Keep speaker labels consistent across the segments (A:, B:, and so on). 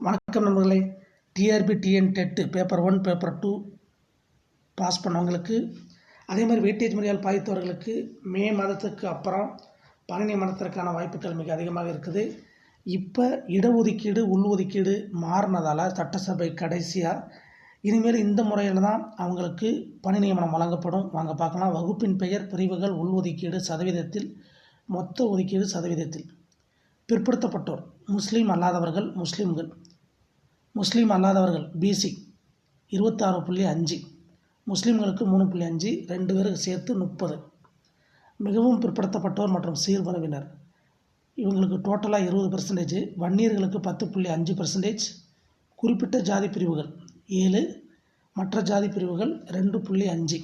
A: வணக்கம் நண்பர்களே. TRB TN TET paper 1 paper 2 pass பண்ணவங்களுக்கு, அதே மாதிரி வெயிட்டேஜ் முறையால் பாதித்தவர்களுக்கு மே மாதத்துக்கு அப்புறம் பணி நியமனத்திற்கான வாய்ப்புகள் மிக அதிகமாக இருக்குது. இப்போ இடஒதுக்கீடு உள்ஒதுக்கீடு மாறினதால் சட்டசபை கடைசியாக இனிமேல் இந்த முறையில் தான் அவங்களுக்கு பணி நியமனம் வழங்கப்படும். வாங்க பார்க்கலாம். வகுப்பின் பெயர், பிரிவுகள், உள்ஒதுக்கீடு சதவீதத்தில், மொத்த ஒதுக்கீடு சதவீதத்தில். பிற்படுத்தப்பட்டோர் முஸ்லீம் அல்லாதவர்கள், முஸ்லீம் அல்லாதவர்கள் பிசி 26.5, முஸ்லீம்களுக்கு 3.5, 2 பேருக்கு சேர்த்து 30. மிகவும் பிற்படுத்தப்பட்டோர் மற்றும் சீர்மரபினர் இவங்களுக்கு டோட்டலாக 20%, வன்னியர்களுக்கு 10.5%, குறிப்பிட்ட ஜாதி பிரிவுகள் 7, மற்ற ஜாதி பிரிவுகள் 2.5.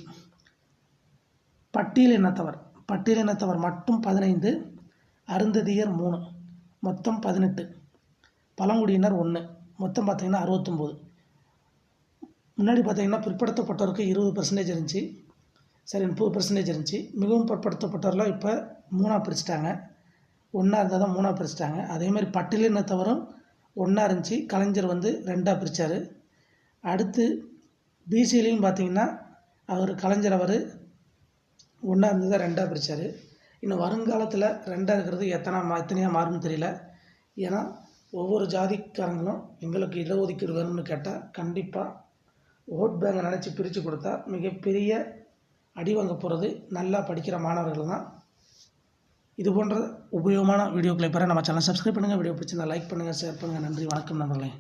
A: பட்டியலினத்தவர் மட்டும் 15, அருந்ததியர் 3, மொத்தம் 18. பழங்குடியினர் 1, மொத்தம் பார்த்திங்கன்னா 69. முன்னாடி பார்த்திங்கன்னா பிற்படுத்தப்பட்டவருக்கு 20% இருந்துச்சு, சரி 30% இருந்துச்சு. மிகவும் பிற்படுத்தப்பட்டவரெலாம் இப்போ 3ஆக பிரிச்சுட்டாங்க. 1 இருந்தால் தான் 3ஆக பிரிச்சுட்டாங்க. அதேமாதிரி பட்டியலினத்தவரும் 1 இருந்துச்சு, கலைஞர் 2ஆக பிரித்தார். அடுத்து பிசிலையும் பார்த்திங்கன்னா கலைஞர் 1 இருந்ததை 2ஆக பிரித்தார். இன்னும் வருங்காலத்தில் 2ஆக இருக்கிறது எத்தனையாக மாறும்னு தெரியல. ஏன்னா ஒவ்வொரு ஜாதிக்காரங்களும் எங்களுக்கு இடஒதுக்கீடு வேணும்னு கேட்டால் கண்டிப்பாக ஓட் பேங்கை நினச்சி பிரித்து கொடுத்தா மிகப்பெரிய அடி வாங்க போகிறது நல்லா படிக்கிற மாணவர்கள் தான். இது போன்ற உபயோகமான வீடியோக்களை பெற நம்ம சேனல் சப்ஸ்கிரைப் பண்ணுங்கள். வீடியோ பிடிச்சிருந்தால் லைக் பண்ணுங்கள், ஷேர் பண்ணுங்கள். நன்றி, வணக்கம் நண்பர்களே.